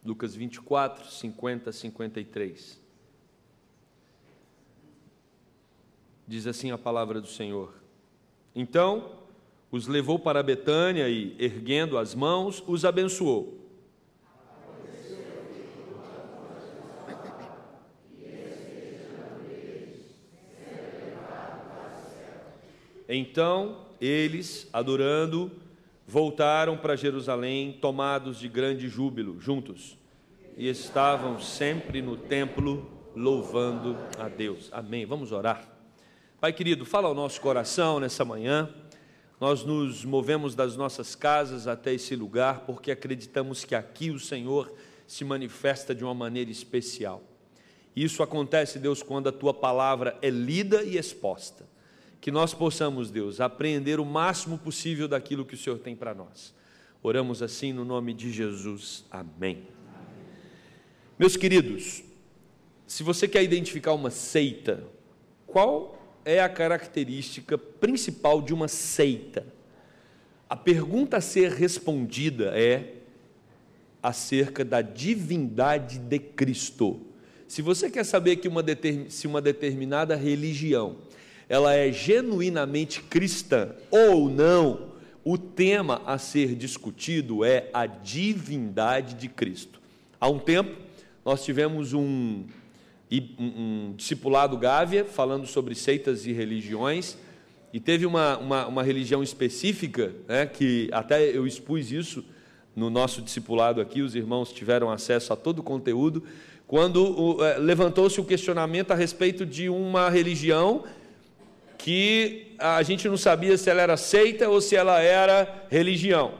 Lucas 24, 50 a 53. Diz assim a palavra do Senhor: Então os levou para Betânia e, erguendo as mãos, os abençoou. Então eles, adorando, voltaram para Jerusalém, tomados de grande júbilo, juntos, e estavam sempre no templo, louvando a Deus. Amém. Vamos orar. Pai querido, fala ao nosso coração nessa manhã. Nós nos movemos das nossas casas até esse lugar, porque acreditamos que aqui o Senhor se manifesta de uma maneira especial. Isso acontece, Deus, quando a Tua palavra é lida e exposta. Que nós possamos, Deus, apreender o máximo possível daquilo que o Senhor tem para nós. Oramos assim no nome de Jesus. Amém. Meus queridos, se você quer identificar uma seita, qual é a característica principal de uma seita? A pergunta a ser respondida é acerca da divindade de Cristo. Se você quer saber que se uma determinada religião ela é genuinamente cristã ou não, o tema a ser discutido é a divindade de Cristo. Há um tempo, nós tivemos um discipulado Gávea, falando sobre seitas e religiões, e teve uma religião específica, né, que até eu expus isso no nosso discipulado aqui, os irmãos tiveram acesso a todo o conteúdo, quando levantou-se o questionamento a respeito de uma religião que a gente não sabia se ela era seita ou se ela era religião.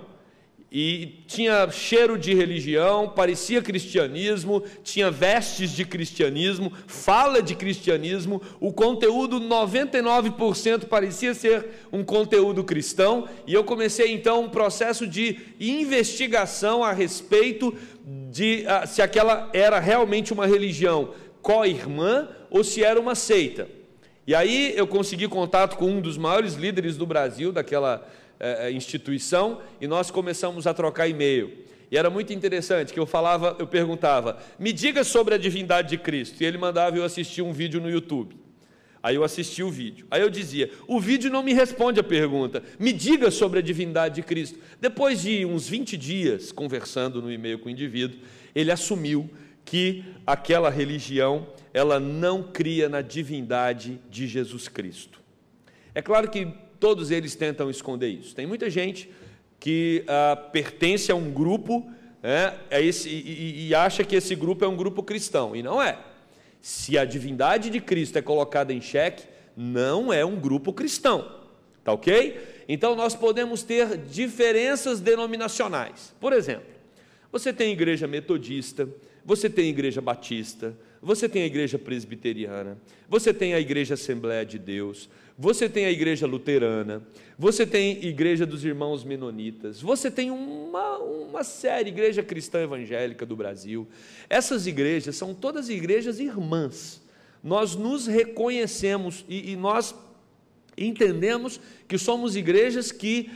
E tinha cheiro de religião, parecia cristianismo, tinha vestes de cristianismo, fala de cristianismo, o conteúdo 99% parecia ser um conteúdo cristão, e eu comecei então um processo de investigação a respeito de se aquela era realmente uma religião co-irmã ou se era uma seita. E aí eu consegui contato com um dos maiores líderes do Brasil, daquela instituição, e nós começamos a trocar e-mail. E era muito interessante que eu perguntava, me diga sobre a divindade de Cristo, e ele mandava eu assistir um vídeo no YouTube. Aí eu assisti o vídeo. Aí eu dizia, o vídeo não me responde a pergunta, me diga sobre a divindade de Cristo. Depois de uns 20 dias conversando no e-mail com o indivíduo, ele assumiu que aquela religião, ela não cria na divindade de Jesus Cristo. É claro que todos eles tentam esconder isso. Tem muita gente que pertence a um grupo e acha que esse grupo é um grupo cristão, e não é. Se a divindade de Cristo é colocada em xeque, não é um grupo cristão, tá ok? Então nós podemos ter diferenças denominacionais. Por exemplo, você tem igreja metodista, você tem igreja batista, você tem a igreja presbiteriana, você tem a igreja Assembleia de Deus, você tem a igreja luterana, você tem a igreja dos irmãos menonitas, você tem uma série, igreja cristã evangélica do Brasil. Essas igrejas são todas igrejas irmãs. Nós nos reconhecemos e nós entendemos que somos igrejas que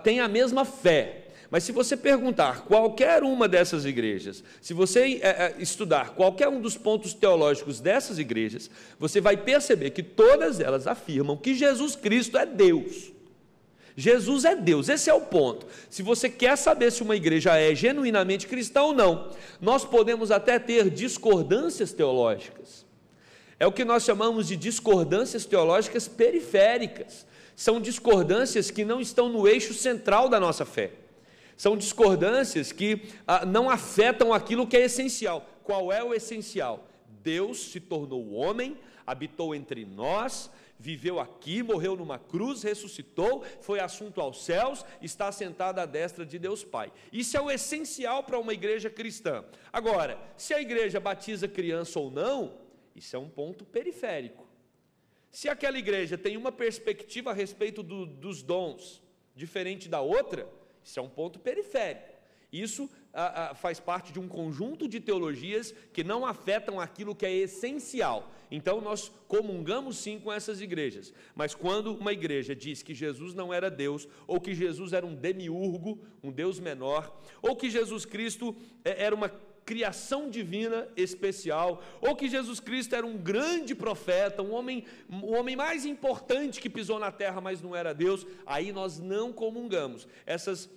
têm a mesma fé. Mas se você perguntar qualquer uma dessas igrejas, se você estudar qualquer um dos pontos teológicos dessas igrejas, você vai perceber que todas elas afirmam que Jesus Cristo é Deus. Jesus é Deus, esse é o ponto. Se você quer saber se uma igreja é genuinamente cristã ou não, nós podemos até ter discordâncias teológicas. É o que nós chamamos de discordâncias teológicas periféricas. São discordâncias que não estão no eixo central da nossa fé. São discordâncias que não afetam aquilo que é essencial. Qual é o essencial? Deus se tornou homem, habitou entre nós, viveu aqui, morreu numa cruz, ressuscitou, foi assunto aos céus, está sentado à destra de Deus Pai. Isso é o essencial para uma igreja cristã. Agora, se a igreja batiza criança ou não, isso é um ponto periférico. Se aquela igreja tem uma perspectiva a respeito dos dons diferente da outra, isso é um ponto periférico. Isso faz parte de um conjunto de teologias que não afetam aquilo que é essencial. Então nós comungamos sim com essas igrejas. Mas quando uma igreja diz que Jesus não era Deus, ou que Jesus era um demiurgo, um Deus menor, ou que Jesus Cristo era uma criação divina especial, ou que Jesus Cristo era um grande profeta, o homem mais importante que pisou na terra, mas não era Deus, aí nós não comungamos. Essas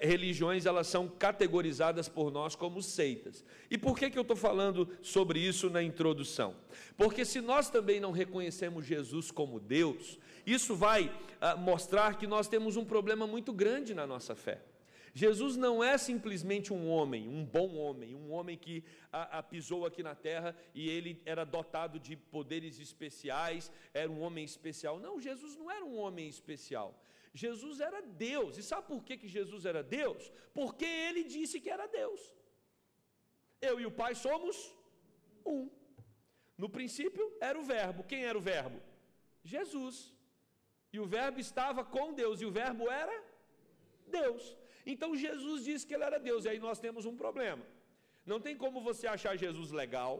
religiões, elas são categorizadas por nós como seitas. E por que eu estou falando sobre isso na introdução? Porque se nós também não reconhecemos Jesus como Deus, isso vai mostrar que nós temos um problema muito grande na nossa fé. Jesus não é simplesmente um homem, um bom homem, um homem que pisou aqui na terra e ele era dotado de poderes especiais, era um homem especial. Não, Jesus não era um homem especial. Jesus era Deus. E sabe por que Jesus era Deus? Porque ele disse que era Deus. Eu e o Pai somos um. No princípio era o Verbo. Quem era o Verbo? Jesus. E o Verbo estava com Deus, e o Verbo era Deus. Então Jesus disse que ele era Deus, e aí nós temos um problema. Não tem como você achar Jesus legal,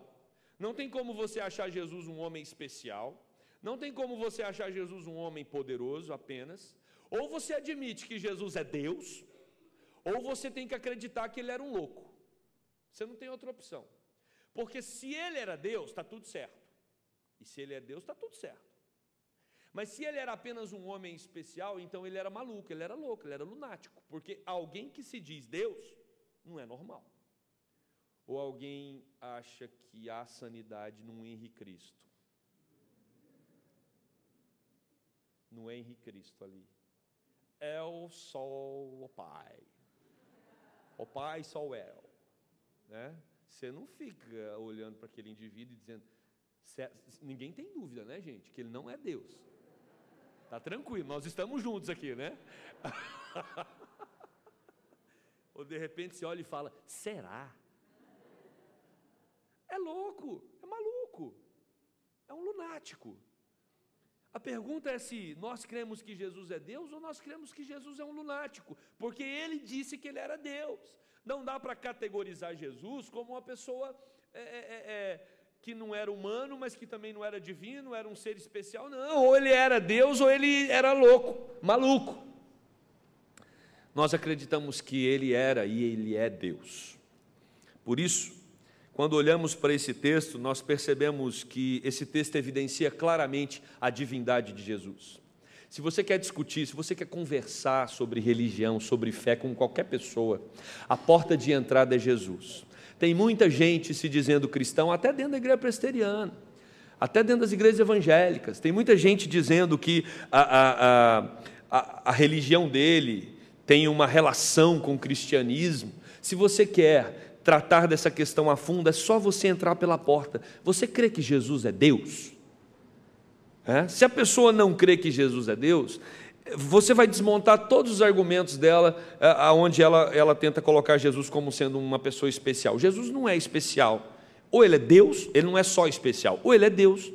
não tem como você achar Jesus um homem especial, não tem como você achar Jesus um homem poderoso apenas. Ou você admite que Jesus é Deus, ou você tem que acreditar que ele era um louco. Você não tem outra opção. Porque se ele era Deus, está tudo certo. E se ele é Deus, está tudo certo. Mas se ele era apenas um homem especial, então ele era maluco, ele era louco, ele era lunático. Porque alguém que se diz Deus, não é normal. Ou alguém acha que há sanidade no Henri Cristo. No Henri Cristo ali. El sol o Pai. O Pai sou eu. Né? Você não fica olhando para aquele indivíduo e dizendo... Ninguém tem dúvida, né, gente? Que ele não é Deus. Tá tranquilo, nós estamos juntos aqui, né? Ou de repente você olha e fala, será? É louco, é maluco, é um lunático. A pergunta é se nós cremos que Jesus é Deus ou nós cremos que Jesus é um lunático, porque ele disse que ele era Deus. Não dá para categorizar Jesus como uma pessoa que não era humano, mas que também não era divino, era um ser especial. Não, ou ele era Deus ou ele era louco, maluco. Nós acreditamos que ele era e ele é Deus. Por isso, quando olhamos para esse texto, nós percebemos que esse texto evidencia claramente a divindade de Jesus. Se você quer discutir, se você quer conversar sobre religião, sobre fé com qualquer pessoa, a porta de entrada é Jesus. Tem muita gente se dizendo cristão, até dentro da igreja presbiteriana, até dentro das igrejas evangélicas. Tem muita gente dizendo que a religião dele tem uma relação com o cristianismo. Se você quer tratar dessa questão a fundo, é só você entrar pela porta. Você crê que Jesus é Deus? Se a pessoa não crê que Jesus é Deus, você vai desmontar todos os argumentos dela, onde ela tenta colocar Jesus como sendo uma pessoa especial. Jesus não é especial. Ou ele é Deus, ele não é só especial. Ou ele é Deus,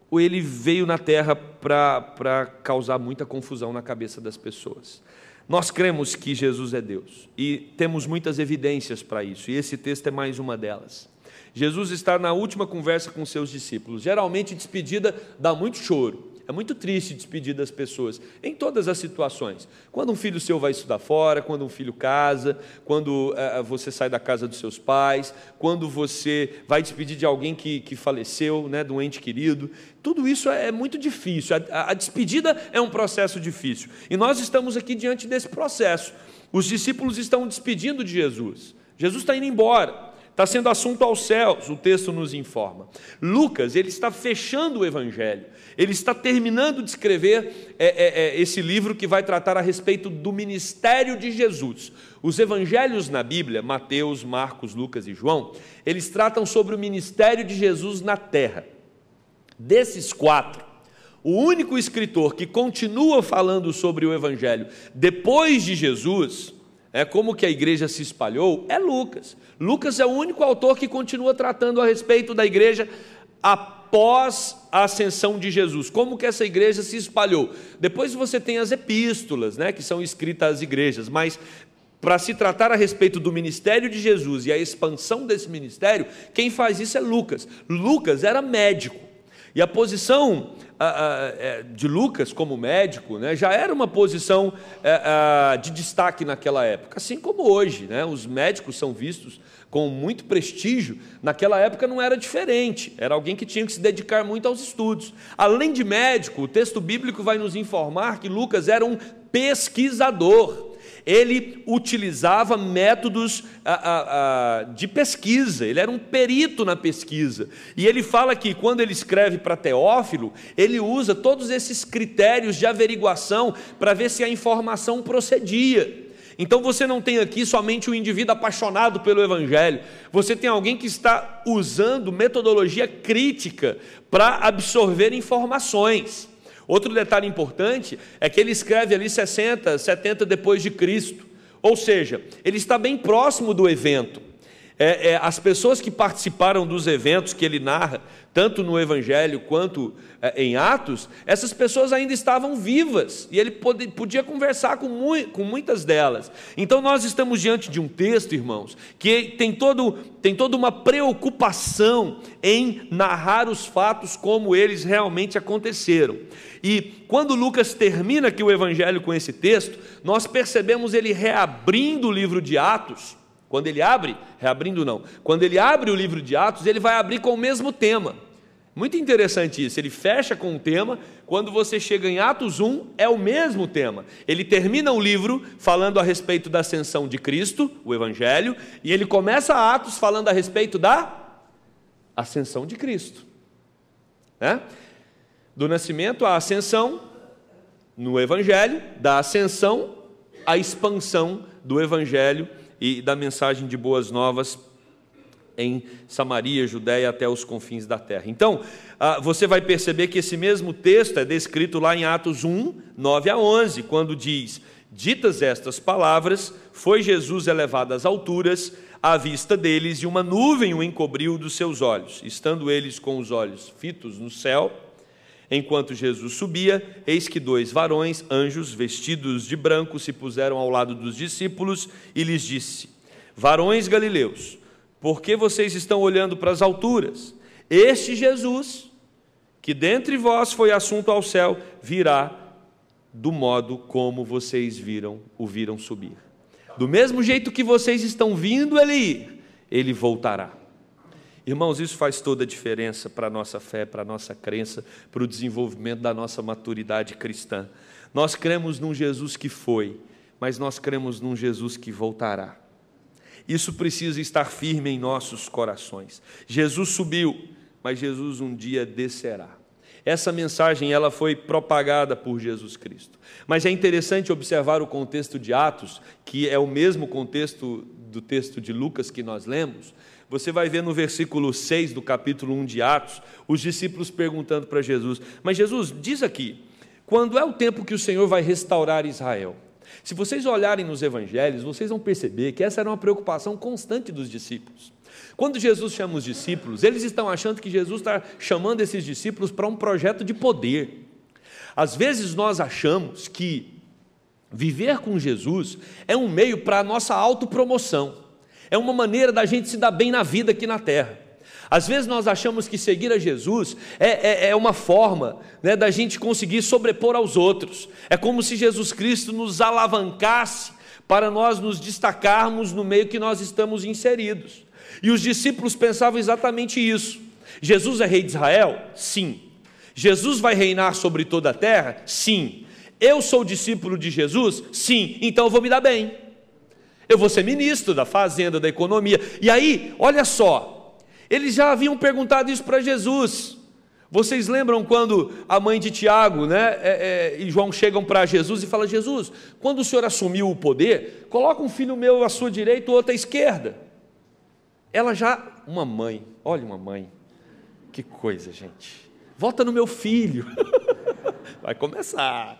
ou ele veio na terra para causar muita confusão na cabeça das pessoas. Nós cremos que Jesus é Deus e temos muitas evidências para isso, e esse texto é mais uma delas. Jesus está na última conversa com seus discípulos. Geralmente despedida dá muito choro. É muito triste despedir das pessoas, em todas as situações. Quando um filho seu vai estudar fora, quando um filho casa, quando você sai da casa dos seus pais, quando você vai despedir de alguém que faleceu, né, de um ente querido. Tudo isso é muito difícil. A despedida é um processo difícil. E nós estamos aqui diante desse processo. Os discípulos estão despedindo de Jesus. Jesus está indo embora. Está sendo assunto aos céus, o texto nos informa. Lucas, ele está fechando o Evangelho, ele está terminando de escrever esse livro que vai tratar a respeito do ministério de Jesus. Os evangelhos na Bíblia, Mateus, Marcos, Lucas e João, eles tratam sobre o ministério de Jesus na terra. Desses 4, o único escritor que continua falando sobre o Evangelho depois de Jesus, como que a igreja se espalhou, é Lucas. Lucas é o único autor que continua tratando a respeito da igreja após a ascensão de Jesus. Como que essa igreja se espalhou? Depois você tem as epístolas, que são escritas às igrejas, mas para se tratar a respeito do ministério de Jesus e a expansão desse ministério, quem faz isso é Lucas. Lucas era médico. E a posição de Lucas como médico, né, já era uma posição de destaque naquela época, assim como hoje, né, os médicos são vistos com muito prestígio. Naquela época não era diferente, era alguém que tinha que se dedicar muito aos estudos. Além de médico, o texto bíblico vai nos informar que Lucas era um pesquisador. Ele utilizava métodos de pesquisa, ele era um perito na pesquisa. E ele fala que quando ele escreve para Teófilo, ele usa todos esses critérios de averiguação para ver se a informação procedia. Então você não tem aqui somente um indivíduo apaixonado pelo Evangelho, você tem alguém que está usando metodologia crítica para absorver informações. Outro detalhe importante é que ele escreve ali 60, 70 depois de Cristo, ou seja, ele está bem próximo do evento. As pessoas que participaram dos eventos que ele narra, tanto no Evangelho quanto em Atos, essas pessoas ainda estavam vivas, e ele podia conversar com muitas delas. Então nós estamos diante de um texto, irmãos, que tem toda uma preocupação em narrar os fatos como eles realmente aconteceram. E quando Lucas termina aqui o Evangelho com esse texto, nós percebemos ele reabrindo o livro de Atos. Quando ele abre, quando ele abre o livro de Atos, ele vai abrir com o mesmo tema. Muito interessante isso, ele fecha com um tema, quando você chega em Atos 1, é o mesmo tema. Ele termina o livro falando a respeito da ascensão de Cristo, o Evangelho, e ele começa Atos falando a respeito da ascensão de Cristo. Do nascimento à ascensão, no Evangelho, da ascensão à expansão do Evangelho e da mensagem de boas novas em Samaria, Judéia, até os confins da terra. Então, você vai perceber que esse mesmo texto é descrito lá em Atos 1, 9 a 11, quando diz: ditas estas palavras, foi Jesus elevado às alturas, à vista deles, e uma nuvem o encobriu dos seus olhos. Estando eles com os olhos fitos no céu, enquanto Jesus subia, eis que 2 varões, anjos, vestidos de branco, se puseram ao lado dos discípulos e lhes disse: varões galileus, por que vocês estão olhando para as alturas? Este Jesus, que dentre vós foi assunto ao céu, virá do modo como vocês o viram subir. Do mesmo jeito que vocês estão vindo ele ir, ele voltará. Irmãos, isso faz toda a diferença para a nossa fé, para a nossa crença, para o desenvolvimento da nossa maturidade cristã. Nós cremos num Jesus que foi, mas nós cremos num Jesus que voltará. Isso precisa estar firme em nossos corações. Jesus subiu, mas Jesus um dia descerá. Essa mensagem ela foi propagada por Jesus Cristo. Mas é interessante observar o contexto de Atos, que é o mesmo contexto do texto de Lucas que nós lemos. Você vai ver no versículo 6 do capítulo 1 de Atos, os discípulos perguntando para Jesus: mas Jesus, diz aqui, quando é o tempo que o Senhor vai restaurar Israel? Se vocês olharem nos evangelhos, vocês vão perceber que essa era uma preocupação constante dos discípulos. Quando Jesus chama os discípulos, eles estão achando que Jesus está chamando esses discípulos para um projeto de poder. Às vezes nós achamos que viver com Jesus é um meio para a nossa autopromoção, é uma maneira da gente se dar bem na vida aqui na terra. Às vezes nós achamos que seguir a Jesus é uma forma, né, da gente conseguir sobrepor aos outros. É como se Jesus Cristo nos alavancasse para nós nos destacarmos no meio que nós estamos inseridos. E os discípulos pensavam exatamente isso. Jesus é rei de Israel? Sim. Jesus vai reinar sobre toda a terra? Sim. Eu sou discípulo de Jesus? Sim. Então eu vou me dar bem. Eu vou ser ministro da fazenda, da economia. E aí, olha só, eles já haviam perguntado isso para Jesus. Vocês lembram quando a mãe de Tiago, e João chegam para Jesus e falam: Jesus, quando o Senhor assumiu o poder, coloca um filho meu à sua direita e outro à esquerda. Ela já, uma mãe, olha uma mãe, que coisa, gente, vota no meu filho. Vai começar.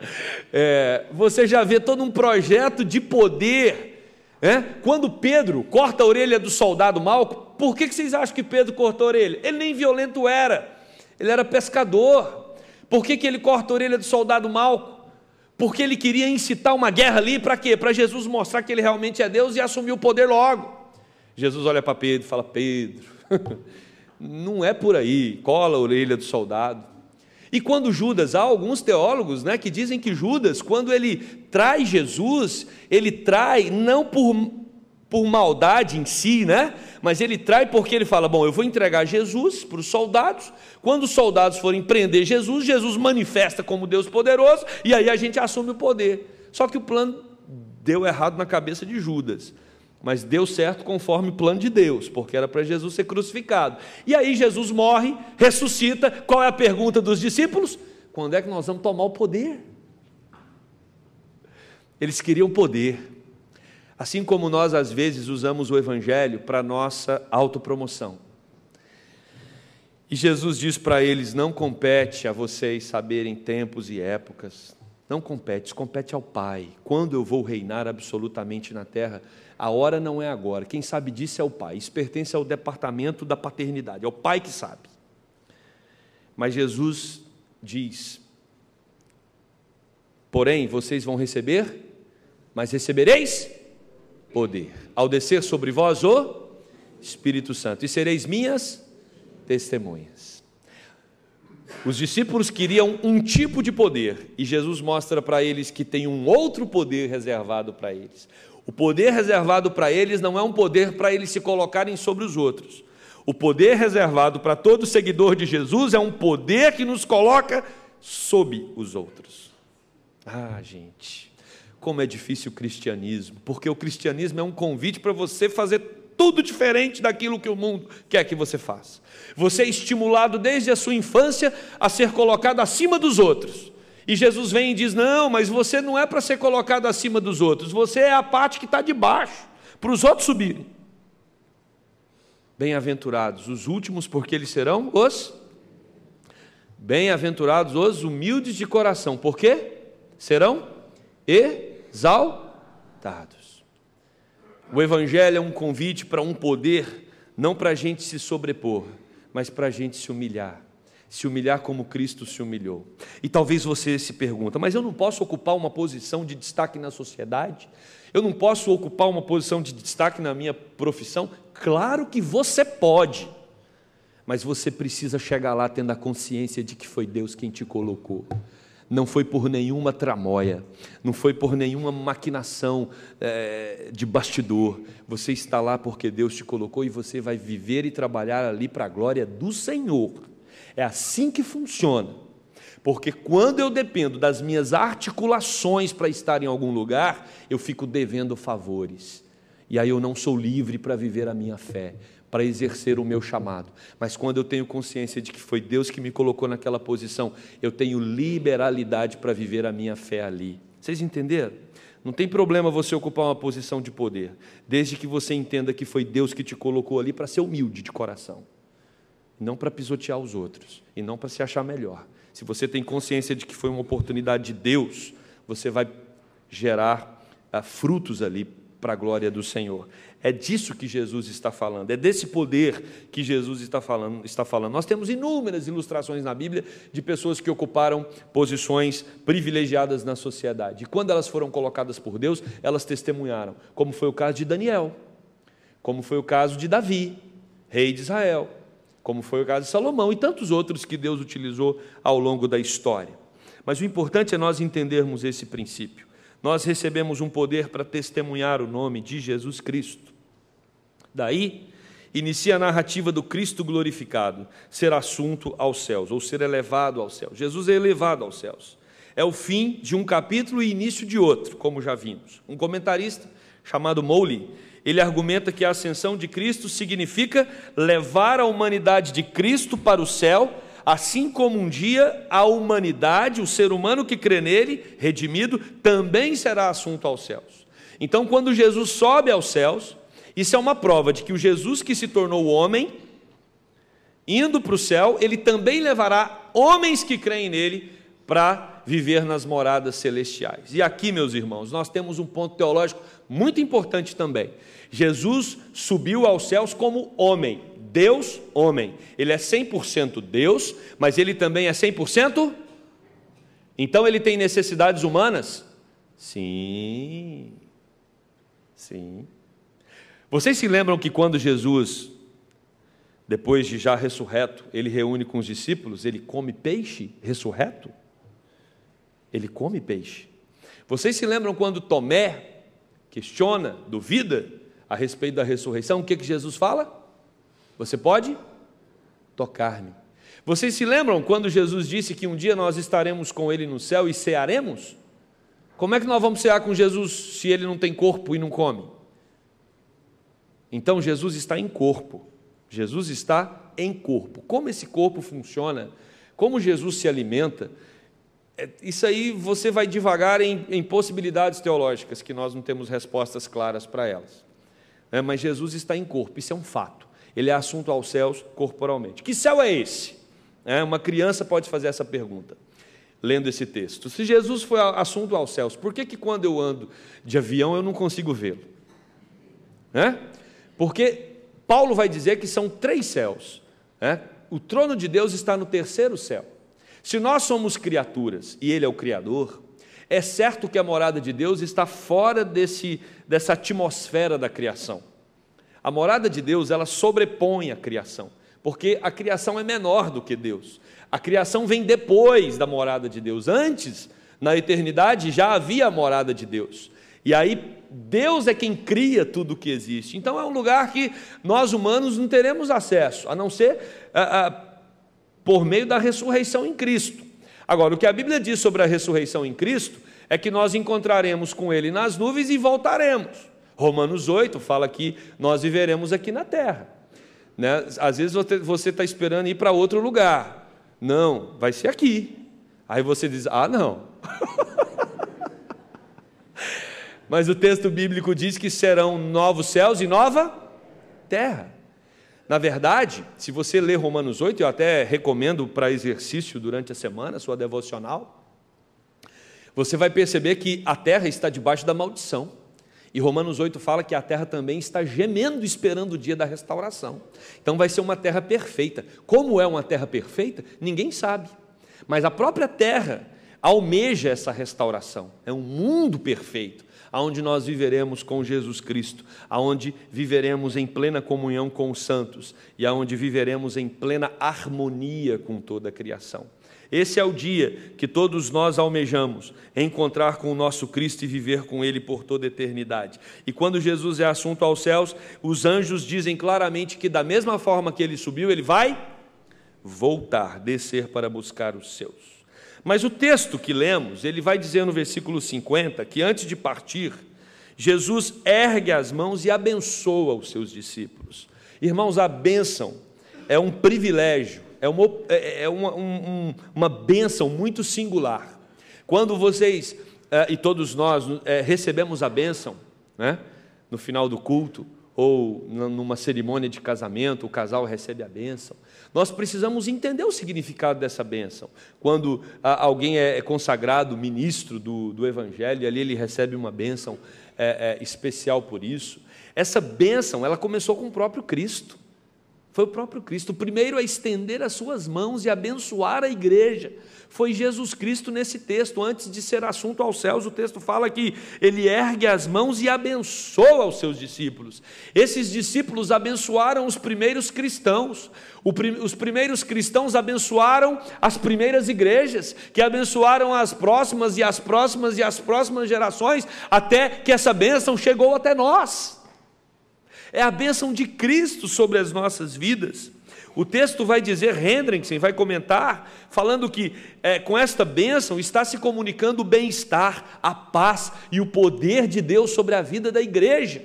Você já vê todo um projeto de poder. Quando Pedro corta a orelha do soldado Malco, por que vocês acham que Pedro cortou a orelha? Ele nem violento era, ele era pescador. Por que ele corta a orelha do soldado Malco? Porque ele queria incitar uma guerra ali, para quê? Para Jesus mostrar que ele realmente é Deus e assumir o poder logo. Jesus olha para Pedro e fala: Pedro, não é por aí, cola a orelha do soldado. E quando Judas, há alguns teólogos, né, que dizem que Judas, quando ele trai Jesus, ele trai não por maldade em si, né? Mas ele trai porque ele fala, bom, eu vou entregar Jesus para os soldados, quando os soldados forem prender Jesus, Jesus manifesta como Deus poderoso, e aí a gente assume o poder. Só que o plano deu errado na cabeça de Judas, mas deu certo conforme o plano de Deus, porque era para Jesus ser crucificado. E aí Jesus morre, ressuscita. Qual é a pergunta dos discípulos? Quando é que nós vamos tomar o poder? Eles queriam poder. Assim como nós às vezes usamos o evangelho para nossa autopromoção. E Jesus diz para eles, não compete a vocês saberem tempos e épocas, não compete, isso compete ao Pai. Quando eu vou reinar absolutamente na terra, a hora não é agora, quem sabe disso é o Pai, isso pertence ao departamento da paternidade, é o Pai que sabe. Mas Jesus diz, porém vocês vão receber, mas recebereis poder, ao descer sobre vós o Espírito Santo, e sereis minhas testemunhas. Os discípulos queriam um tipo de poder, e Jesus mostra para eles que tem um outro poder reservado para eles. O poder reservado para eles não é um poder para eles se colocarem sobre os outros. O poder reservado para todo seguidor de Jesus é um poder que nos coloca sob os outros. Ah, gente, como é difícil o cristianismo, porque o cristianismo é um convite para você fazer tudo diferente daquilo que o mundo quer que você faça. Você é estimulado desde a sua infância a ser colocado acima dos outros. E Jesus vem e diz, não, mas você não é para ser colocado acima dos outros, você é a parte que está de baixo, para os outros subirem. Bem-aventurados os últimos, porque eles serão os... Bem-aventurados os humildes de coração, porque serão exaltados. O Evangelho é um convite para um poder, não para a gente se sobrepor, mas para a gente se humilhar como Cristo se humilhou. E talvez você se pergunta, mas eu não posso ocupar uma posição de destaque na sociedade? Eu não posso ocupar uma posição de destaque na minha profissão? Claro que você pode, mas você precisa chegar lá tendo a consciência de que foi Deus quem te colocou. Não foi por nenhuma tramóia, não foi por nenhuma maquinação de bastidor. Você está lá porque Deus te colocou e você vai viver e trabalhar ali para a glória do Senhor. É assim que funciona. Porque quando eu dependo das minhas articulações para estar em algum lugar, eu fico devendo favores. E aí eu não sou livre para viver a minha fé, para exercer o meu chamado. Mas quando eu tenho consciência de que foi Deus que me colocou naquela posição, eu tenho liberalidade para viver a minha fé ali. Vocês entenderam? Não tem problema você ocupar uma posição de poder, desde que você entenda que foi Deus que te colocou ali para ser humilde de coração, não para pisotear os outros, e não para se achar melhor. Se você tem consciência de que foi uma oportunidade de Deus, você vai gerar frutos ali para a glória do Senhor. É disso que Jesus está falando, é desse poder que Jesus está falando. Nós temos inúmeras ilustrações na Bíblia de pessoas que ocuparam posições privilegiadas na sociedade. E quando elas foram colocadas por Deus, elas testemunharam, como foi o caso de Daniel, como foi o caso de Davi, rei de Israel, como foi o caso de Salomão e tantos outros que Deus utilizou ao longo da história. Mas o importante é nós entendermos esse princípio. Nós recebemos um poder para testemunhar o nome de Jesus Cristo. Daí, inicia a narrativa do Cristo glorificado, ser assunto aos céus, ou ser elevado aos céus. Jesus é elevado aos céus. É o fim de um capítulo e início de outro, como já vimos. Um comentarista chamado Mowley, ele argumenta que a ascensão de Cristo significa levar a humanidade de Cristo para o céu, assim como um dia a humanidade, o ser humano que crê nele, redimido, também será assunto aos céus. Então, quando Jesus sobe aos céus, isso é uma prova de que o Jesus que se tornou homem, indo para o céu, ele também levará homens que creem nele para viver nas moradas celestiais. E aqui, meus irmãos, nós temos um ponto teológico muito importante também. Jesus subiu aos céus como homem, Deus, homem. Ele é 100% Deus, mas ele também é 100%? Então ele tem necessidades humanas? Sim. Sim. Vocês se lembram que quando Jesus depois de já ressurreto, ele reúne com os discípulos, ele come peixe ressurreto? Ele come peixe. Vocês se lembram quando Tomé questiona, duvida a respeito da ressurreição? O que Jesus fala? Você pode tocar-me. Vocês se lembram quando Jesus disse que um dia nós estaremos com Ele no céu e cearemos? Como é que nós vamos cear com Jesus se Ele não tem corpo e não come? Então Jesus está em corpo. Jesus está em corpo. Como esse corpo funciona? Como Jesus se alimenta? Isso aí você vai divagar em possibilidades teológicas, que nós não temos respostas claras para elas. Mas Jesus está em corpo, isso é um fato. Ele é assunto aos céus corporalmente. Que céu é esse? Uma criança pode fazer essa pergunta, lendo esse texto. Se Jesus foi assunto aos céus, por que quando eu ando de avião eu não consigo vê-lo? Porque Paulo vai dizer que são 3 céus. O trono de Deus está no 3º céu. Se nós somos criaturas e Ele é o Criador, é certo que a morada de Deus está fora dessa atmosfera da criação. A morada de Deus, ela sobrepõe a criação, porque a criação é menor do que Deus. A criação vem depois da morada de Deus. Antes, na eternidade, já havia a morada de Deus. E aí, Deus é quem cria tudo o que existe. Então, é um lugar que nós humanos não teremos acesso, a não ser por meio da ressurreição em Cristo. Agora, o que a Bíblia diz sobre a ressurreição em Cristo é que nós encontraremos com Ele nas nuvens e voltaremos. Romanos 8 fala que nós viveremos aqui na terra. Às vezes você está esperando ir para outro lugar. Não, vai ser aqui. Aí você diz, não. Mas o texto bíblico diz que serão novos céus e nova terra. Na verdade, se você ler Romanos 8, eu até recomendo para exercício durante a semana, sua devocional, você vai perceber que a terra está debaixo da maldição. E Romanos 8 fala que a terra também está gemendo, esperando o dia da restauração. Então vai ser uma terra perfeita. Como é uma terra perfeita? Ninguém sabe. Mas a própria terra almeja essa restauração. É um mundo perfeito, aonde nós viveremos com Jesus Cristo, aonde viveremos em plena comunhão com os santos e aonde viveremos em plena harmonia com toda a criação. Esse é o dia que todos nós almejamos, encontrar com o nosso Cristo e viver com Ele por toda a eternidade. E quando Jesus é assunto aos céus, os anjos dizem claramente que da mesma forma que Ele subiu, Ele vai voltar, descer para buscar os seus. Mas o texto que lemos, ele vai dizer no versículo 50, que antes de partir, Jesus ergue as mãos e abençoa os seus discípulos. Irmãos, a bênção é um privilégio, é uma bênção muito singular. Quando vocês, e todos nós, recebemos a bênção, no final do culto, ou numa cerimônia de casamento, o casal recebe a bênção, nós precisamos entender o significado dessa bênção. Quando alguém é consagrado ministro do Evangelho, ali ele recebe uma bênção especial por isso. Essa bênção, ela começou com o próprio Cristo. Foi o próprio Cristo. O primeiro a estender as suas mãos e abençoar a igreja foi Jesus Cristo nesse texto. Antes de ser assunto aos céus, o texto fala que Ele ergue as mãos e abençoa os seus discípulos. Esses discípulos abençoaram os primeiros cristãos. Os primeiros cristãos abençoaram as primeiras igrejas, que abençoaram as próximas e as próximas e as próximas gerações, até que essa bênção chegou até nós. É a bênção de Cristo sobre as nossas vidas. O texto vai dizer, Hendrickson vai comentar, falando que com esta bênção está se comunicando o bem-estar, a paz e o poder de Deus sobre a vida da igreja.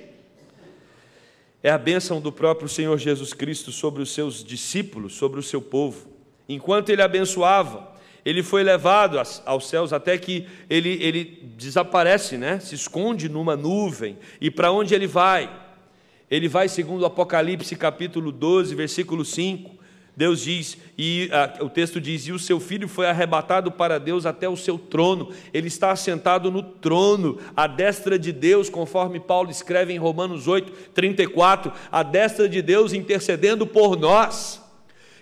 É a bênção do próprio Senhor Jesus Cristo sobre os seus discípulos, sobre o seu povo. Enquanto Ele abençoava, Ele foi levado aos céus até que ele desaparece, se esconde numa nuvem. E para onde Ele vai? Ele vai, segundo o Apocalipse, capítulo 12, versículo 5, Deus diz, o texto diz, e o seu filho foi arrebatado para Deus até o seu trono, ele está assentado no trono, à destra de Deus, conforme Paulo escreve em Romanos 8, 34, à destra de Deus intercedendo por nós.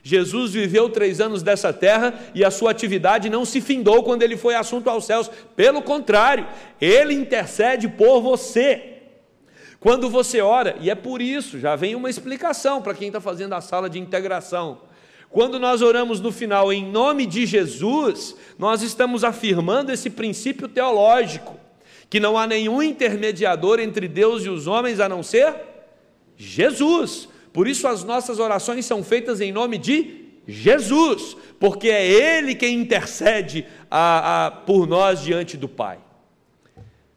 Jesus viveu 3 anos dessa terra e a sua atividade não se findou quando ele foi assunto aos céus, pelo contrário, ele intercede por você. Quando você ora, e é por isso, já vem uma explicação para quem está fazendo a sala de integração. Quando nós oramos no final em nome de Jesus, nós estamos afirmando esse princípio teológico, que não há nenhum intermediador entre Deus e os homens a não ser Jesus. Por isso as nossas orações são feitas em nome de Jesus, porque é Ele quem intercede por nós diante do Pai.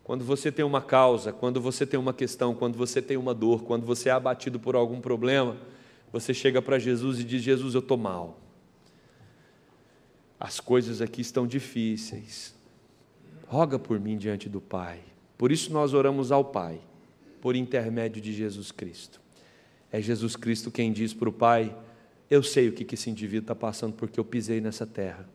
Quando você tem uma causa, quando você tem uma questão, quando você tem uma dor, quando você é abatido por algum problema, você chega para Jesus e diz: Jesus, eu estou mal, as coisas aqui estão difíceis, roga por mim diante do Pai. Por isso nós oramos ao Pai, por intermédio de Jesus Cristo. É Jesus Cristo quem diz para o Pai: eu sei o que esse indivíduo está passando porque eu pisei nessa terra,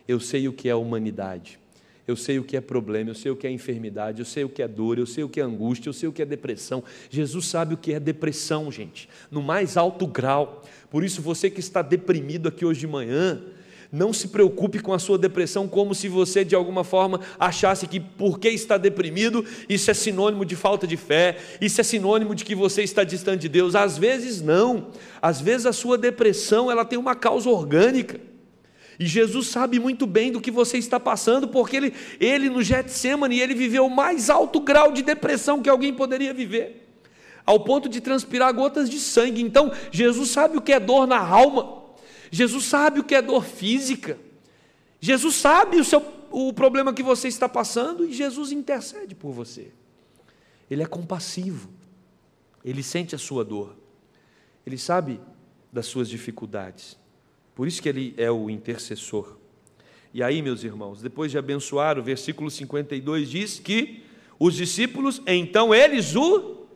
eu sei o que é a humanidade, eu sei o que é problema, eu sei o que é enfermidade, eu sei o que é dor, eu sei o que é angústia, eu sei o que é depressão. Jesus sabe o que é depressão, gente, no mais alto grau. Por isso, você que está deprimido aqui hoje de manhã, não se preocupe com a sua depressão como se você de alguma forma achasse que porque está deprimido, isso é sinônimo de falta de fé, isso é sinônimo de que você está distante de Deus. Às vezes não, às vezes a sua depressão ela tem uma causa orgânica. E Jesus sabe muito bem do que você está passando, porque ele no Getsemane, ele viveu o mais alto grau de depressão que alguém poderia viver, ao ponto de transpirar gotas de sangue. Então, Jesus sabe o que é dor na alma, Jesus sabe o que é dor física, Jesus sabe o problema que você está passando, e Jesus intercede por você. Ele é compassivo, Ele sente a sua dor, Ele sabe das suas dificuldades. Por isso que Ele é o intercessor. E aí, meus irmãos, depois de abençoar, o versículo 52 diz que os discípulos, então eles o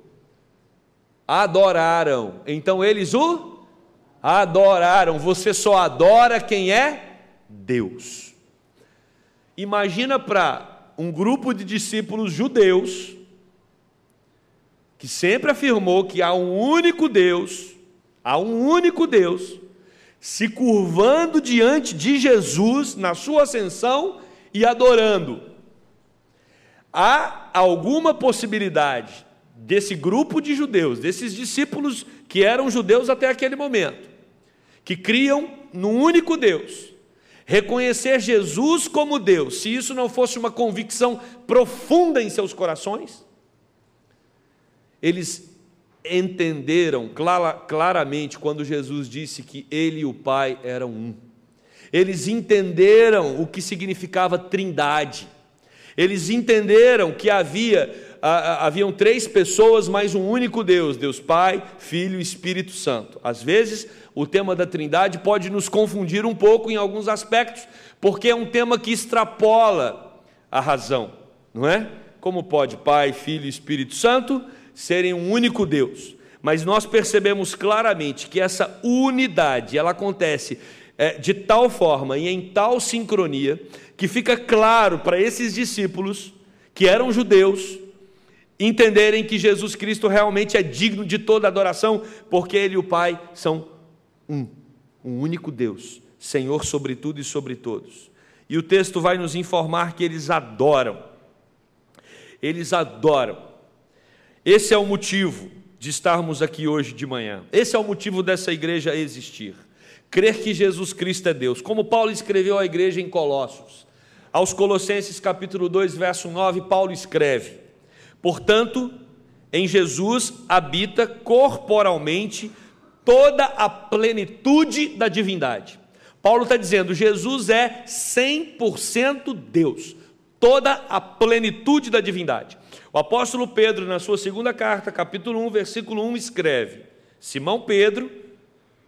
adoraram. Então eles o adoraram. Você só adora quem é Deus. Imagina para um grupo de discípulos judeus, que sempre afirmou que há um único Deus, se curvando diante de Jesus na sua ascensão e adorando. Há alguma possibilidade desse grupo de judeus, desses discípulos que eram judeus até aquele momento, que criam no único Deus, reconhecer Jesus como Deus, se isso não fosse uma convicção profunda em seus corações? Eles entenderam claramente quando Jesus disse que Ele e o Pai eram um. Eles entenderam o que significava trindade. Eles entenderam que haviam três pessoas, mas um único Deus, Deus Pai, Filho e Espírito Santo. Às vezes, o tema da trindade pode nos confundir um pouco em alguns aspectos, porque é um tema que extrapola a razão, não é? Como pode Pai, Filho e Espírito Santo serem um único Deus? Mas nós percebemos claramente que essa unidade, ela acontece de tal forma e em tal sincronia, que fica claro para esses discípulos, que eram judeus, entenderem que Jesus Cristo realmente é digno de toda adoração, porque Ele e o Pai são um único Deus, Senhor sobre tudo e sobre todos. E o texto vai nos informar que eles adoram. Eles adoram. Esse é o motivo de estarmos aqui hoje de manhã. Esse é o motivo dessa igreja existir. Crer que Jesus Cristo é Deus. Como Paulo escreveu à igreja em Colossos. Aos Colossenses capítulo 2, verso 9, Paulo escreve: portanto, em Jesus habita corporalmente toda a plenitude da divindade. Paulo está dizendo, Jesus é 100% Deus. Toda a plenitude da divindade. O apóstolo Pedro, na sua segunda carta, capítulo 1, versículo 1, escreve: Simão Pedro,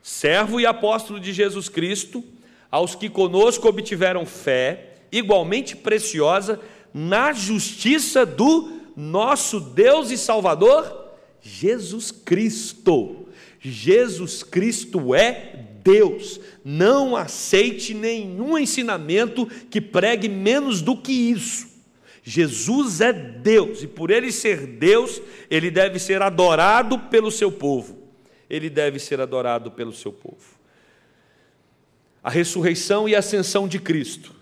servo e apóstolo de Jesus Cristo, aos que conosco obtiveram fé, igualmente preciosa, na justiça do nosso Deus e Salvador, Jesus Cristo. Jesus Cristo é Deus. Não aceite nenhum ensinamento que pregue menos do que isso. Jesus é Deus, e por Ele ser Deus, Ele deve ser adorado pelo seu povo. Ele deve ser adorado pelo seu povo. A ressurreição e a ascensão de Cristo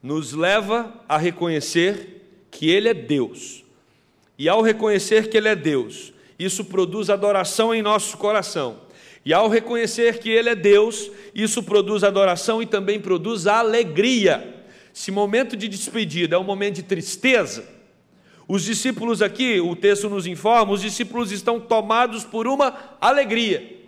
nos leva a reconhecer que Ele é Deus, E ao reconhecer que Ele é Deus, isso produz adoração em nosso coração. E ao reconhecer que Ele é Deus, isso produz adoração e também produz alegria. Esse momento de despedida é um momento de tristeza. Os discípulos aqui, o texto nos informa, os discípulos estão tomados por uma alegria.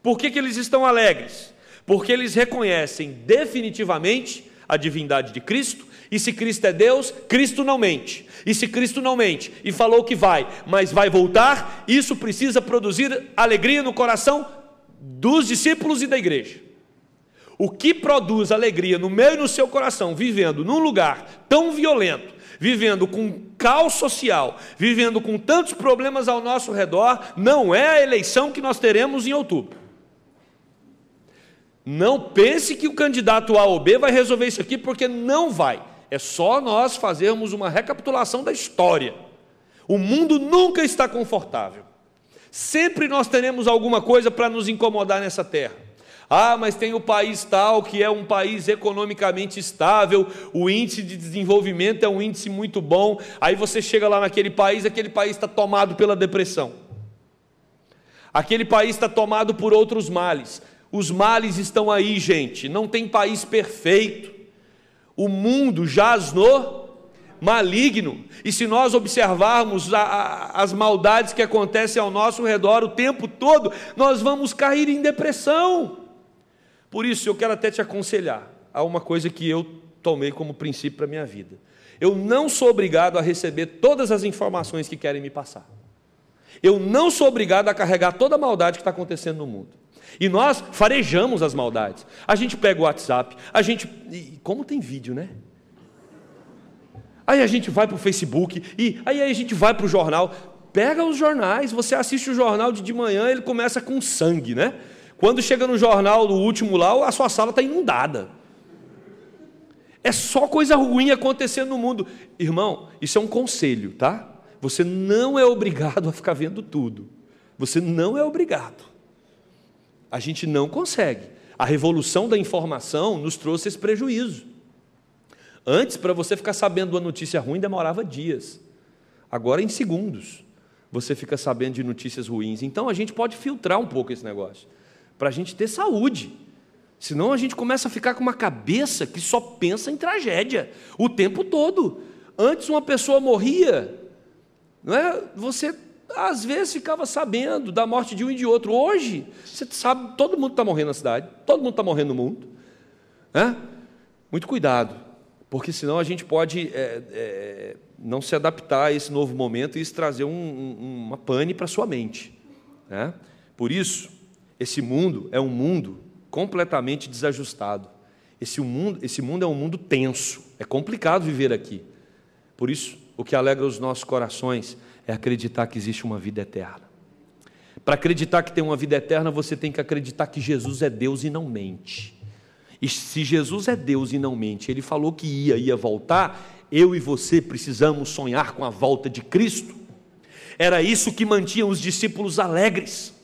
Por que eles estão alegres? Porque eles reconhecem definitivamente a divindade de Cristo, e se Cristo é Deus, Cristo não mente. E se Cristo não mente e falou que vai, mas vai voltar, isso precisa produzir alegria no coração dos discípulos e da igreja. O que produz alegria no meu e no seu coração, vivendo num lugar tão violento, vivendo com caos social, vivendo com tantos problemas ao nosso redor, não é a eleição que nós teremos em outubro. Não pense que o candidato A ou B vai resolver isso aqui, porque não vai. É só nós fazermos uma recapitulação da história. O mundo nunca está confortável. Sempre nós teremos alguma coisa para nos incomodar nessa terra. Ah, mas tem o país tal, que é um país economicamente estável, o índice de desenvolvimento é um índice muito bom. Aí você chega lá naquele país está tomado pela depressão. Aquele país está tomado por outros males. Os males estão aí, gente, não tem país perfeito. O mundo jaz no maligno, e se nós observarmos as maldades que acontecem ao nosso redor o tempo todo, nós vamos cair em depressão. Por isso eu quero até te aconselhar a uma coisa que eu tomei como princípio para a minha vida. Eu não sou obrigado a receber todas as informações que querem me passar. Eu não sou obrigado a carregar toda a maldade que está acontecendo no mundo. E nós farejamos as maldades. A gente pega o WhatsApp, como tem vídeo, né? Aí a gente vai para o Facebook, e aí a gente vai para o jornal. Pega os jornais, você assiste o jornal de manhã, ele começa com sangue, né? Quando chega no jornal, no último lá, a sua sala está inundada. É só coisa ruim acontecendo no mundo. Irmão, isso é um conselho, tá? Você não é obrigado a ficar vendo tudo. Você não é obrigado. A gente não consegue. A revolução da informação nos trouxe esse prejuízo. Antes, para você ficar sabendo uma notícia ruim, demorava dias. Agora, em segundos, você fica sabendo de notícias ruins. Então, a gente pode filtrar um pouco esse negócio, para a gente ter saúde. Senão, a gente começa a ficar com uma cabeça que só pensa em tragédia o tempo todo. Antes, uma pessoa morria, não é? Você às vezes ficava sabendo da morte de um e de outro. Hoje, você sabe, todo mundo está morrendo na cidade, todo mundo está morrendo no mundo. Muito cuidado, porque senão a gente pode não se adaptar a esse novo momento e isso trazer uma pane para a sua mente. Por isso, esse mundo é um mundo completamente desajustado. Esse mundo é um mundo tenso, é complicado viver aqui. Por isso, o que alegra os nossos corações é acreditar que existe uma vida eterna. Para acreditar que tem uma vida eterna, você tem que acreditar que Jesus é Deus e não mente. E se Jesus é Deus e não mente, Ele falou que ia voltar, eu e você precisamos sonhar com a volta de Cristo. Era isso que mantinha os discípulos alegres.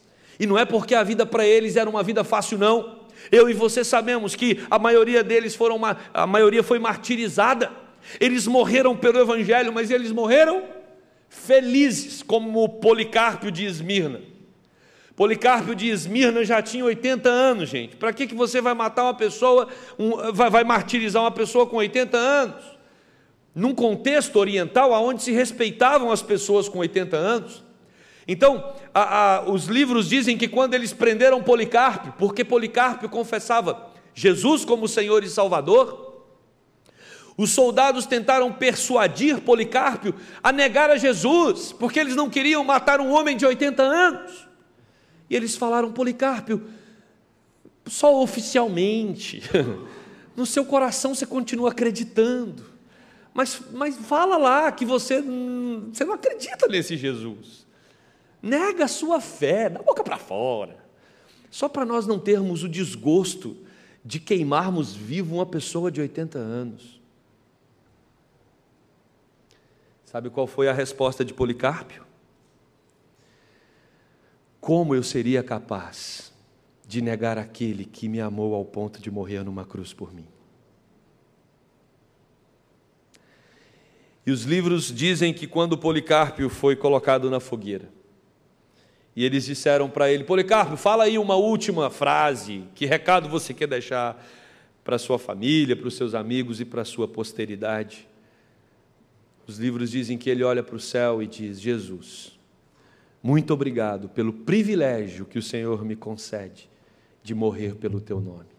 E não é porque a vida para eles era uma vida fácil, não. Eu e você sabemos que a maioria deles foi martirizada. Eles morreram pelo Evangelho, mas eles morreram felizes, como Policarpo de Esmirna. Policarpo de Esmirna já tinha 80 anos, gente. Para que você vai matar uma pessoa, vai martirizar uma pessoa com 80 anos? Num contexto oriental, onde se respeitavam as pessoas com 80 anos. Então, os livros dizem que quando eles prenderam Policarpo, porque Policarpo confessava Jesus como Senhor e Salvador, os soldados tentaram persuadir Policarpo a negar a Jesus, porque eles não queriam matar um homem de 80 anos. E eles falaram: Policarpo, só oficialmente, no seu coração você continua acreditando, mas fala lá que você não acredita nesse Jesus. Nega a sua fé, da boca para fora, só para nós não termos o desgosto de queimarmos vivo uma pessoa de 80 anos. Sabe qual foi a resposta de Policarpo? Como eu seria capaz de negar aquele que me amou ao ponto de morrer numa cruz por mim? E os livros dizem que quando Policarpo foi colocado na fogueira, e eles disseram para ele: Policarpo, fala aí uma última frase, que recado você quer deixar para a sua família, para os seus amigos e para a sua posteridade? Os livros dizem que ele olha para o céu e diz: Jesus, muito obrigado pelo privilégio que o Senhor me concede de morrer pelo teu nome.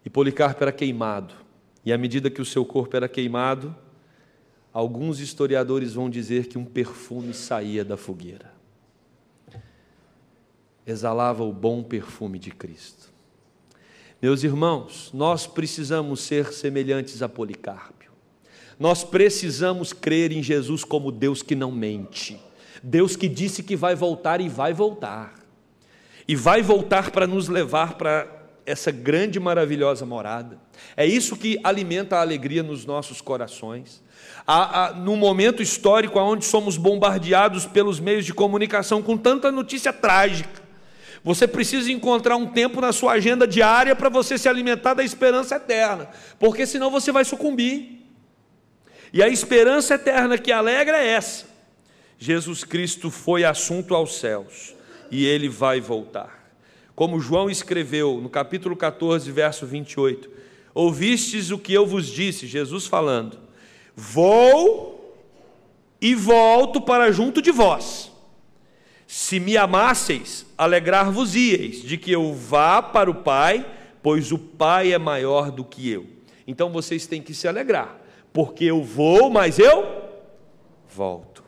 E Policarpo era queimado, e à medida que o seu corpo era queimado, alguns historiadores vão dizer que um perfume saía da fogueira. Exalava o bom perfume de Cristo. Meus irmãos, nós precisamos ser semelhantes a Policarpo. Nós precisamos crer em Jesus como Deus que não mente. Deus que disse que vai voltar e vai voltar. E vai voltar para nos levar para essa grande e maravilhosa morada. É isso que alimenta a alegria nos nossos corações. Num momento histórico onde somos bombardeados pelos meios de comunicação com tanta notícia trágica, você precisa encontrar um tempo na sua agenda diária para você se alimentar da esperança eterna, porque senão você vai sucumbir. E a esperança eterna que alegra é essa: Jesus Cristo foi assunto aos céus e Ele vai voltar. Como João escreveu no capítulo 14, verso 28, ouvistes o que eu vos disse, Jesus falando, vou e volto para junto de vós. Se me amasseis, alegrar-vos-íeis de que eu vá para o Pai, pois o Pai é maior do que eu. Então vocês têm que se alegrar, porque eu vou, mas eu volto.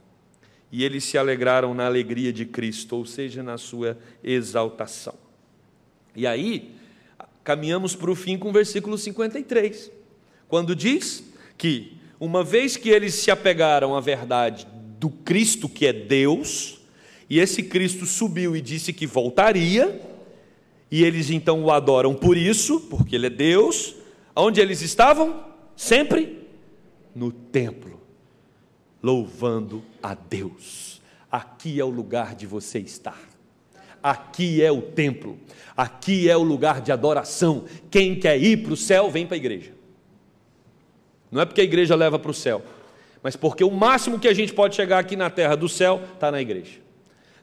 E eles se alegraram na alegria de Cristo, ou seja, na sua exaltação. E aí, caminhamos para o fim com o versículo 53, quando diz que, uma vez que eles se apegaram à verdade do Cristo que é Deus, e esse Cristo subiu e disse que voltaria, e eles então o adoram por isso, porque Ele é Deus. Onde eles estavam? Sempre no templo, louvando a Deus. Aqui é o lugar de você estar. Aqui é o templo. Aqui é o lugar de adoração. Quem quer ir para o céu, vem para a igreja. Não é porque a igreja leva para o céu, mas porque o máximo que a gente pode chegar aqui na terra do céu está na igreja.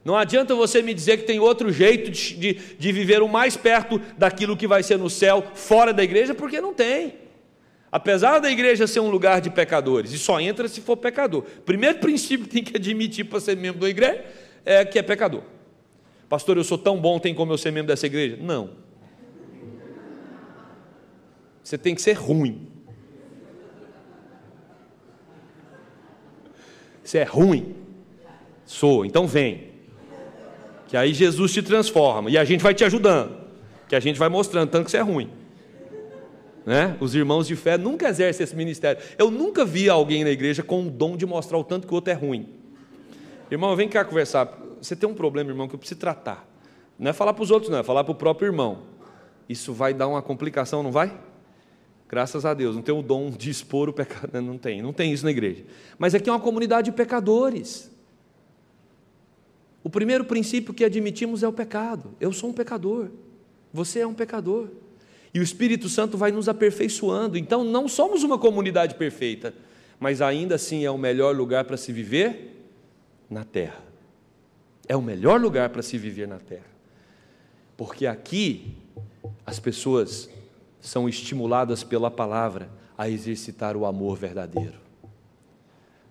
Não adianta você me dizer que tem outro jeito de viver o mais perto daquilo que vai ser no céu, fora da igreja, porque não tem. Apesar da igreja ser um lugar de pecadores, e só entra se for pecador. Primeiro princípio que tem que admitir para ser membro da igreja é que é pecador. Pastor, eu sou tão bom, tem como eu ser membro dessa igreja? Não. Você tem que ser ruim. Você é ruim? Sou, então vem. Que aí Jesus te transforma, e a gente vai te ajudando, que a gente vai mostrando tanto que você é ruim, né? Os irmãos de fé nunca exercem esse ministério. Eu nunca vi alguém na igreja com o dom de mostrar o tanto que o outro é ruim. Irmão, vem cá conversar. Você tem um problema, irmão, que eu preciso tratar. Não é falar para os outros, não, é falar para o próprio irmão. Isso vai dar uma complicação, não vai? Graças a Deus, não tem o dom de expor o pecado, não tem isso na igreja. Mas aqui é uma comunidade de pecadores. O primeiro princípio que admitimos é o pecado. Eu sou um pecador, você é um pecador. E o Espírito Santo vai nos aperfeiçoando. Então não somos uma comunidade perfeita, mas ainda assim é o melhor lugar para se viver na terra. É o melhor lugar para se viver na terra. Porque aqui as pessoas são estimuladas pela palavra a exercitar o amor verdadeiro.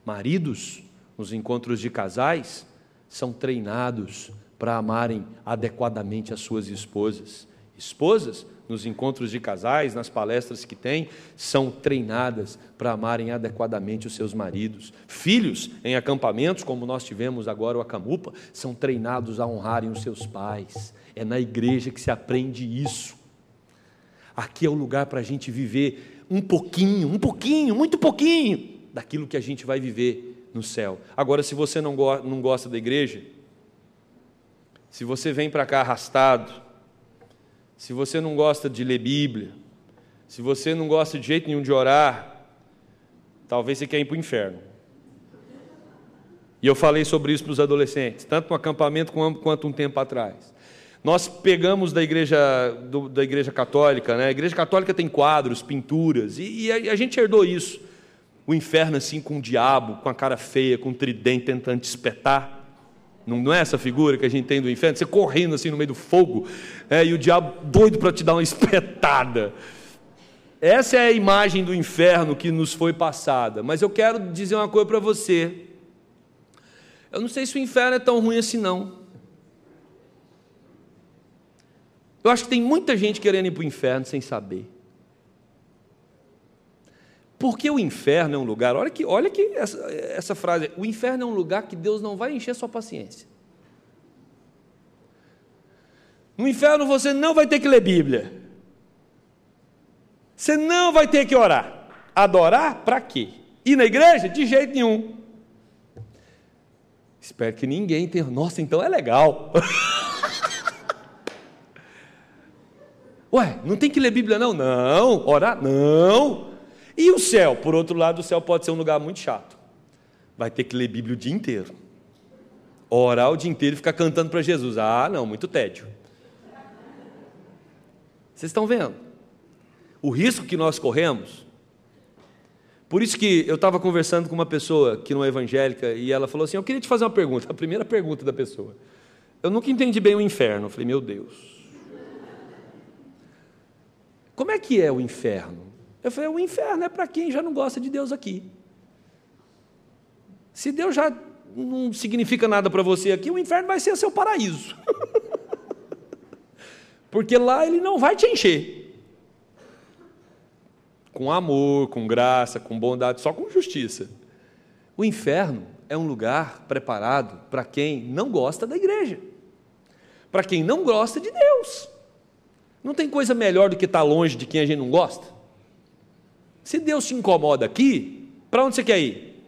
Maridos, nos encontros de casais, são treinados para amarem adequadamente as suas esposas. Esposas, nos encontros de casais, nas palestras que têm, são treinadas para amarem adequadamente os seus maridos. Filhos, em acampamentos, como nós tivemos agora o Acamupa, são treinados a honrarem os seus pais. É na igreja que se aprende isso. Aqui é o lugar para a gente viver muito pouquinho, daquilo que a gente vai viver no céu. Agora, se você não gosta da igreja, se você vem para cá arrastado, se você não gosta de ler Bíblia, se você não gosta de jeito nenhum de orar, talvez você quer ir para o inferno. E eu falei sobre isso para os adolescentes, tanto no acampamento quanto um tempo atrás. Nós pegamos da igreja católica, né? A igreja católica tem quadros, pinturas, e a gente herdou isso. O inferno assim com o diabo, com a cara feia, com o tridente tentando te espetar. Não é essa figura que a gente tem do inferno? Você correndo assim no meio do fogo, e o diabo doido para te dar uma espetada. Essa é a imagem do inferno que nos foi passada. Mas eu quero dizer uma coisa para você. Eu não sei se o inferno é tão ruim assim não. Eu acho que tem muita gente querendo ir para o inferno sem saber. Porque o inferno é um lugar, olha que essa frase, o inferno é um lugar que Deus não vai encher sua paciência. No inferno você não vai ter que ler Bíblia. Você não vai ter que orar. Adorar para quê? Ir na igreja? De jeito nenhum. Espero que ninguém tenha. Nossa, então é legal. Ué, não tem que ler Bíblia não? Não. Orar? Não. E o céu? Por outro lado, o céu pode ser um lugar muito chato. Vai ter que ler Bíblia o dia inteiro. Orar o dia inteiro e ficar cantando para Jesus. Ah, não, muito tédio. Vocês estão vendo o risco que nós corremos? Por isso que eu estava conversando com uma pessoa que não é evangélica e ela falou assim, eu queria te fazer uma pergunta. A primeira pergunta da pessoa. Eu nunca entendi bem o inferno. Eu falei, meu Deus. Como é que é o inferno? Eu falei, o inferno é para quem já não gosta de Deus aqui. Se Deus já não significa nada para você aqui, o inferno vai ser seu paraíso. Porque lá ele não vai te encher. Com amor, com graça, com bondade, só com justiça. O inferno é um lugar preparado para quem não gosta da igreja. Para quem não gosta de Deus. Não tem coisa melhor do que estar longe de quem a gente não gosta? Se Deus se incomoda aqui, para onde você quer ir?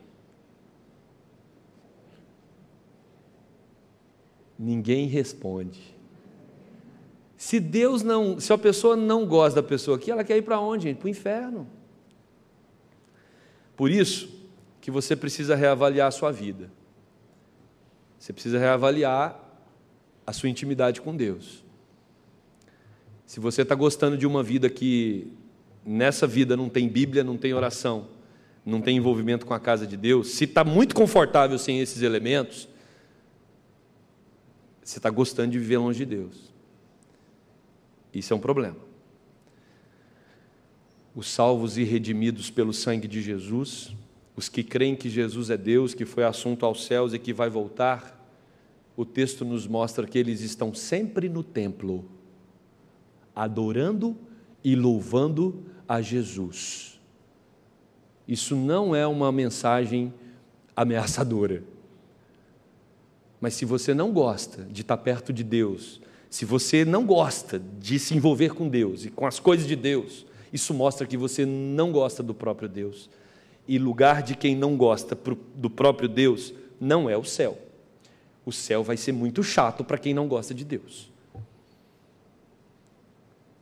Ninguém responde. Se a pessoa não gosta da pessoa aqui, ela quer ir para onde, gente? Para o inferno. Por isso que você precisa reavaliar a sua vida. Você precisa reavaliar a sua intimidade com Deus. Se você está gostando de uma vida que, nessa vida, não tem Bíblia, não tem oração, não tem envolvimento com a casa de Deus, se está muito confortável sem esses elementos, você está gostando de viver longe de Deus. Isso é um problema. Os salvos e redimidos pelo sangue de Jesus, os que creem que Jesus é Deus, que foi assunto aos céus e que vai voltar, o texto nos mostra que eles estão sempre no templo, adorando e louvando a Jesus. Isso não é uma mensagem ameaçadora. Mas se você não gosta de estar perto de Deus, se você não gosta de se envolver com Deus e com as coisas de Deus, isso mostra que você não gosta do próprio Deus. E lugar de quem não gosta do próprio Deus não é o céu. O céu vai ser muito chato para quem não gosta de Deus.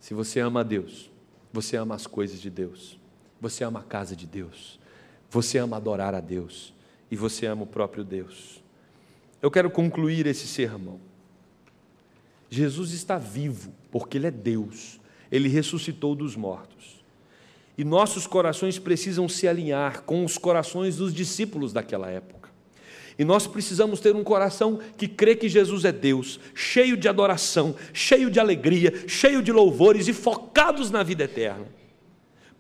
Se você ama a Deus, você ama as coisas de Deus, você ama a casa de Deus, você ama adorar a Deus e você ama o próprio Deus. Eu quero concluir esse sermão. Jesus está vivo porque Ele é Deus, Ele ressuscitou dos mortos. E nossos corações precisam se alinhar com os corações dos discípulos daquela época. E nós precisamos ter um coração que crê que Jesus é Deus, cheio de adoração, cheio de alegria, cheio de louvores e focados na vida eterna.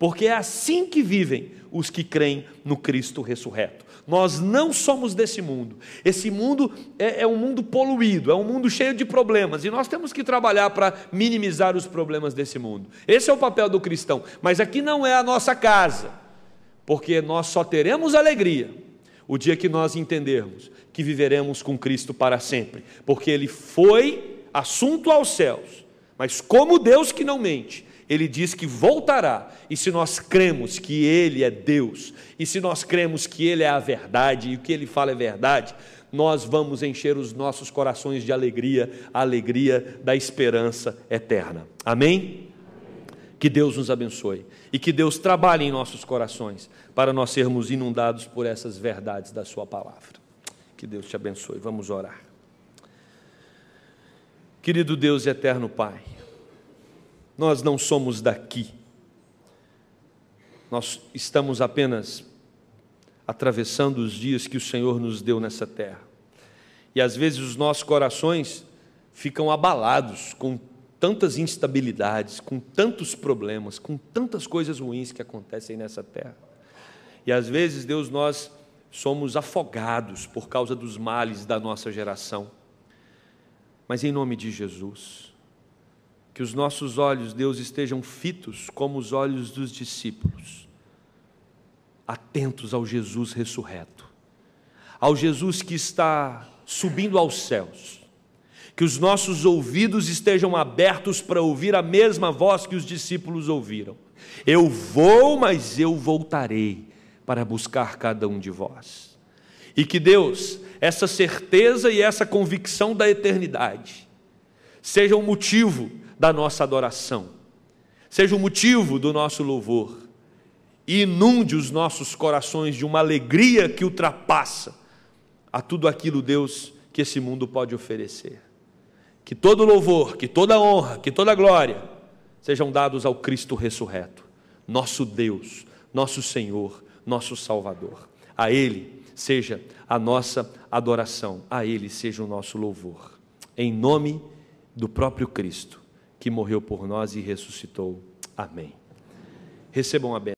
Porque é assim que vivem os que creem no Cristo ressurreto. Nós não somos desse mundo. Esse mundo é um mundo poluído, é um mundo cheio de problemas, e nós temos que trabalhar para minimizar os problemas desse mundo. Esse é o papel do cristão, mas aqui não é a nossa casa, porque nós só teremos alegria o dia que nós entendermos que viveremos com Cristo para sempre, porque Ele foi assunto aos céus, mas como Deus que não mente, Ele diz que voltará, e se nós cremos que Ele é Deus, e se nós cremos que Ele é a verdade, e o que Ele fala é verdade, nós vamos encher os nossos corações de alegria, a alegria da esperança eterna. Amém? Que Deus nos abençoe, e que Deus trabalhe em nossos corações, para nós sermos inundados por essas verdades da sua palavra. Que Deus te abençoe. Vamos orar. Querido Deus e eterno Pai, nós não somos daqui, nós estamos apenas atravessando os dias que o Senhor nos deu nessa terra, e às vezes os nossos corações ficam abalados com tantas instabilidades, com tantos problemas, com tantas coisas ruins que acontecem nessa terra, e às vezes, Deus, nós somos afogados por causa dos males da nossa geração, mas em nome de Jesus, que os nossos olhos, Deus, estejam fitos como os olhos dos discípulos, atentos ao Jesus ressurreto, ao Jesus que está subindo aos céus, que os nossos ouvidos estejam abertos para ouvir a mesma voz que os discípulos ouviram: eu vou, mas eu voltarei para buscar cada um de vós. E que Deus, essa certeza e essa convicção da eternidade, seja o motivo da nossa adoração, seja o motivo do nosso louvor, e inunde os nossos corações de uma alegria que ultrapassa a tudo aquilo, Deus, que esse mundo pode oferecer. Que todo louvor, que toda honra, que toda glória sejam dados ao Cristo ressurreto, nosso Deus, nosso Senhor, nosso Salvador. A Ele seja a nossa adoração, a Ele seja o nosso louvor. Em nome do próprio Cristo, que morreu por nós e ressuscitou. Amém. Recebam a bênção.